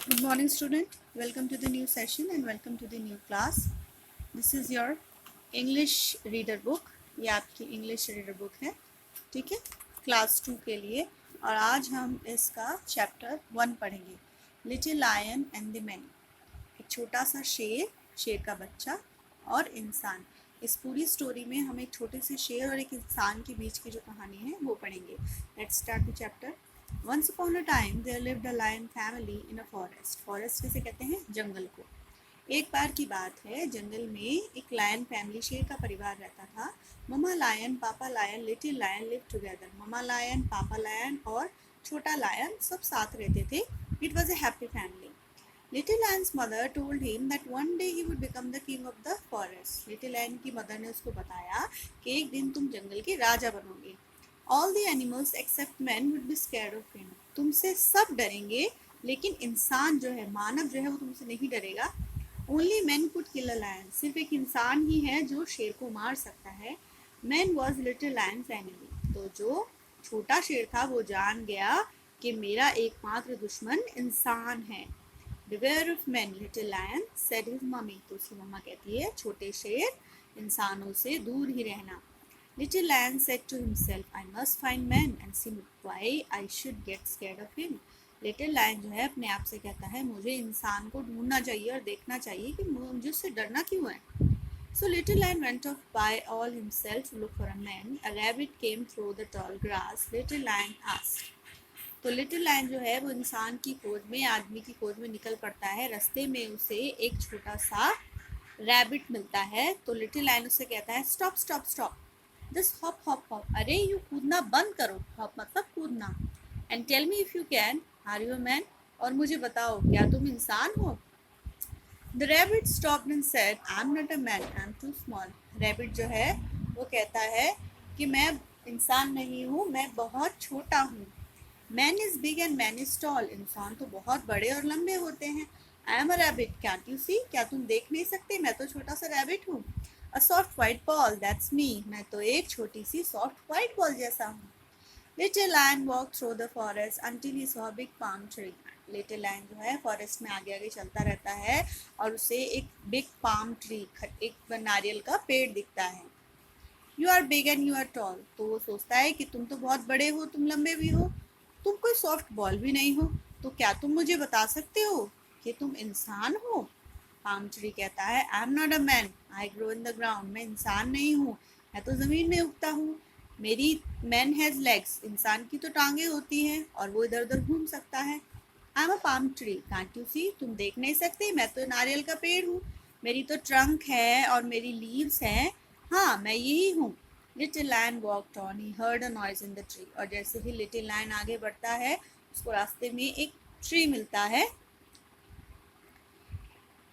Good morning, student. Welcome to the new session and welcome to the new class. This is your English reader book. ये आपकी English reader book है, ठीक है, class 2 के लिए। और आज हम इसका चैप्टर 1 पढ़ेंगे, little lion and the man. एक छोटा सा शेर, शेर का बच्चा और इंसान। इस पूरी स्टोरी में हम एक छोटे से शेर और एक इंसान के बीच की जो कहानी है वो पढ़ेंगे। Let's start the chapter. Once upon a time there lived a lion family in a forest. Forest किसे कहते हैं? जंगल को। एक बार की बात है, जंगल में एक लायन फैमिली, शेर का परिवार रहता था। Mama lion, papa lion, little lion live together. Mama lion, papa lion और छोटा लायन सब साथ रहते थे। It was a happy family. Little Lion's mother told him that one day he would become the king of the forest. Little Lion की mother ने उसको बताया कि एक दिन तुम जंगल के राजा बनोगे। All the animals except men would be scared of him. तुमसे सब डरेंगे, लेकिन इंसान जो है, मानव जो है, वो तुमसे नहीं डरेगा। Only men could kill a lion. सिर्फ एक इंसान ही है जो शेर को मार सकता है। Man was little lion's enemy. तो जो छोटा शेर था वो जान गया कि मेरा एकमात्र दुश्मन इंसान है। Beware of men, little lion, said his mummy. तो उसकी मम्मा कहती है, छोटे शेर, इंसानों से दूर ही रहना। Little lion said to himself, I must find man and see why I should get scared of him. Little lion जो है अपने आप से कहता है, मुझे इंसान को ढूंढना चाहिए और देखना चाहिए कि मुझे उससे डरना क्यों है। So little lion went off by all himself to look for a man. A rabbit came through the tall grass. Little lion asked. तो लिटिल लायन जो है वो इंसान की खोज में, आदमी की खोज में निकल पड़ता है। रास्ते में उसे एक छोटा सा रैबिट मिलता है। तो लिटिल लायन उससे कहता है, stop stop stop, just hop hop hop, अरे यू कूदना बंद करो, हॉप मतलब कूदना। And tell me if you can, are you a man, और मुझे बताओ क्या तुम इंसान हो। The rabbit stopped and said, I am not a man, I am too small. Rabbit जो है वो कहता है कि मैं इंसान नहीं हूँ, मैं बहुत छोटा हूँ। Man is big and man is tall, इंसान तो बहुत बड़े और लंबे होते हैं। I am a rabbit, can't you see, क्या तुम देख नहीं सकते, मैं तो छोटा सा रैबिट हूँ। A soft white ball, that's me, मैं तो एक छोटी सी सॉफ्ट वाइट बॉल जैसा हूँ। Little lion walk through the forest until he saw a big palm tree. Little lion जो है फॉरेस्ट में आगे आगे चलता रहता है और उसे एक बिग पाम ट्री, एक नारियल का पेड़ दिखता है। You are big and you are tall, तो वो सोचता है कि तुम तो बहुत बड़े हो, तुम लंबे भी हो, तुम कोई सॉफ्ट बॉल भी नहीं हो, तो क्या तुम मुझे बता सकते हो कि तुम इंसान हो। पाम ट्री कहता है, I am not a man, I grow in the ground, मैं इंसान नहीं हूँ, मैं तो ज़मीन में उगता हूँ। मेरी मैन हैज़ लेग्स, इंसान की तो टांगे होती हैं और वो इधर उधर घूम सकता है। I am a palm tree, can't you see, तुम देख नहीं सकते, मैं तो नारियल का पेड़ हूँ, मेरी तो ट्रंक है और मेरी लीव्स हैं, हाँ मैं यही हूँ। Little lion walked on, he heard a noise in the tree, और जैसे ही लिटिल लायन आगे बढ़ता है उसको रास्ते में एक ट्री मिलता है।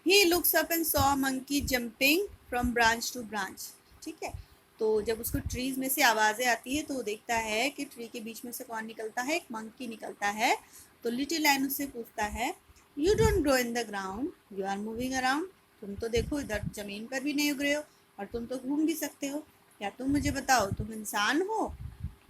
He looks up and saw monkey jumping from branch to branch, ठीक है। तो जब उसको ट्रीज में से आवाज़ें आती है तो वो देखता है कि ट्री के बीच में से कौन निकलता है, एक मंकी निकलता है। तो लिटिल लायन उससे पूछता है, you don't grow in the ground, you are moving around, तुम तो देखो इधर ज़मीन पर भी नहीं उग रहे हो और तुम तो घूम भी सकते हो, क्या तुम मुझे बताओ तुम इंसान हो।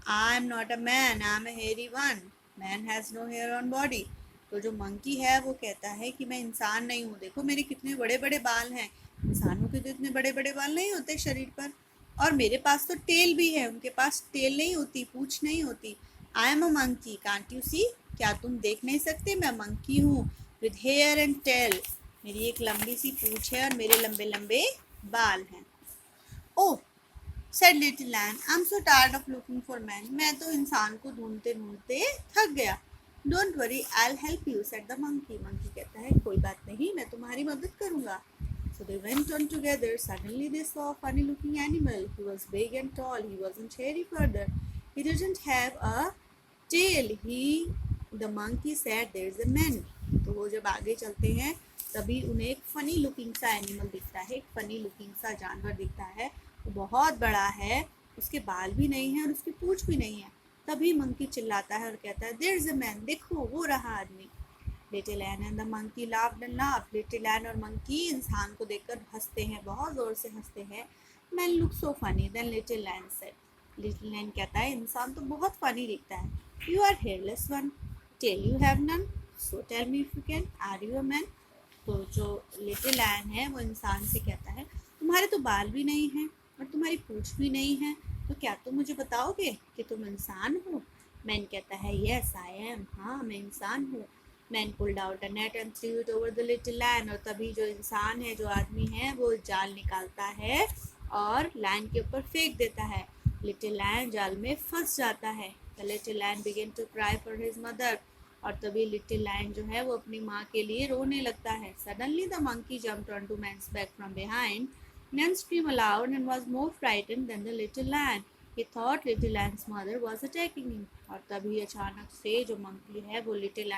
I am not a man, I am a hairy one, man has no hair on body. तो जो मंकी है वो कहता है कि मैं इंसान नहीं हूँ, देखो मेरे कितने बड़े बड़े बाल हैं, इंसानों के तो इतने बड़े बड़े बाल नहीं होते शरीर पर, और मेरे पास तो टेल भी है, उनके पास टेल नहीं होती, पूँछ नहीं होती। I am a monkey, can't you see, क्या तुम देख नहीं सकते, मैं मंकी हूँ विद हेयर एंड टेल, मेरी एक लंबी सी पूँछ है और मेरे लंबे लंबे बाल हैं। ओह, said little lion, I'm so tired of looking for men. मैं तो इंसान को ढूंढते ढूंढते थक गया। Don't worry, I'll help you, said the monkey. Monkey कहता है, कोई बात नहीं, मैं तुम्हारी मदद करूँगा। So they went on together. Suddenly they saw a funny looking animal. He was big and tall. He wasn't hairy further. He didn't have a tail. The monkey said, there's a man. तो वो जब आगे चलते हैं तभी उन्हें एक funny looking सा एनिमल दिखता है, एक फनी लुकिंग सा जानवर दिखता है। वो बहुत बड़ा है, उसके बाल भी नहीं है और उसकी पूँछ भी नहीं है। तभी मंकी चिल्लाता है और कहता है, देयर इज अ मैन, देखो वो रहा आदमी। Little lion and the monkey laughed and laughed. Little lion और मंकी इंसान को देखकर हंसते हैं, बहुत जोर से हंसते हैं। Man look so funny, then little lion said. Little lion कहता है, इंसान तो बहुत फनी दिखता है। You are hairless one, tell you have none, so tell me if you can, are you a man? तो जो लिटिल लैन है वो इंसान से कहता है, तुम्हारे तो बाल भी नहीं हैं और तुम्हारी पूंछ भी नहीं है, तो क्या तुम मुझे बताओगे कि तुम इंसान हो? मैन कहता है, यस आई एम, हाँ मैं इंसान हूँ। Man pulled out a net and threw it over the little lamb, और तभी जो इंसान है, जो आदमी है, वो जाल निकालता है और लैन के ऊपर फेंक देता है। लिटिल लैन जाल में फंस जाता है। The little lion began to cry for his mother, और तभी लिटिल लैन जो है वो अपनी माँ के लिए रोने लगता है। Suddenly the monkey jumped onto man's back from behind. Man scream aloud and was more frightened than the little lion. He thought little lamb's mother was attacking him. और तभी अचानक से जो मंकी है वो लिटिल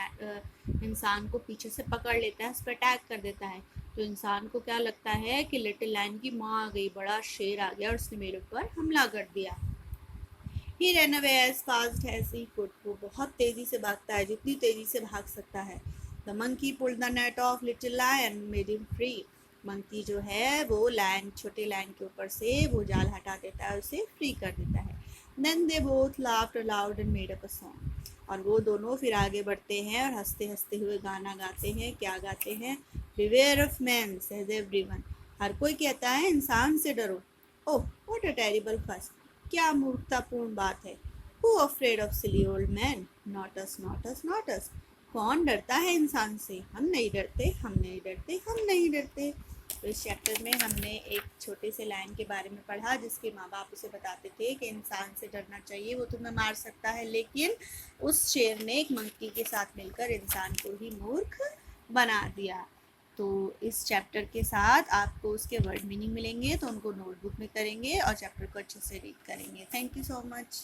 इंसान को पीछे से पकड़ लेता है, उस पर अटैक कर देता है। तो इंसान को क्या लगता है कि लिटिल लैन की माँ आ गई, बड़ा शेर आ गया और उसने मेरे ऊपर हमला कर दिया। He ran away as fast as he could. वो बहुत तेजी से भागता है, जितनी तेजी से भाग सकता है। The monkey pulled the net off little lion, made him free. Monkey जो है वो लैन, छोटे लैन के ऊपर से वो जाल हटा देता है, उसे फ्री कर देता है। Then they both laughed aloud and made up a song. और वो दोनों फिर आगे बढ़ते हैं और हंसते हंसते हुए गाना गाते हैं। क्या गाते हैं? Beware of men, says everyone. हर कोई कहता है इंसान से डरो। Oh, what a terrible fuss. क्या मूर्खतापूर्ण बात है। Who afraid of silly old man? Not us, not us, not us. कौन डरता है इंसान से? हम नहीं डरते, हम नहीं डरते, हम नहीं डरते। तो इस चैप्टर में हमने एक छोटे से लाइन के बारे में पढ़ा जिसके माँ बाप उसे बताते थे कि इंसान से डरना चाहिए, वो तुम्हें मार सकता है, लेकिन उस शेर ने एक मंकी के साथ मिलकर इंसान को ही मूर्ख बना दिया। तो इस चैप्टर के साथ आपको उसके वर्ड मीनिंग मिलेंगे, तो उनको नोटबुक में करेंगे और चैप्टर को अच्छे से रीड करेंगे। Thank you so much.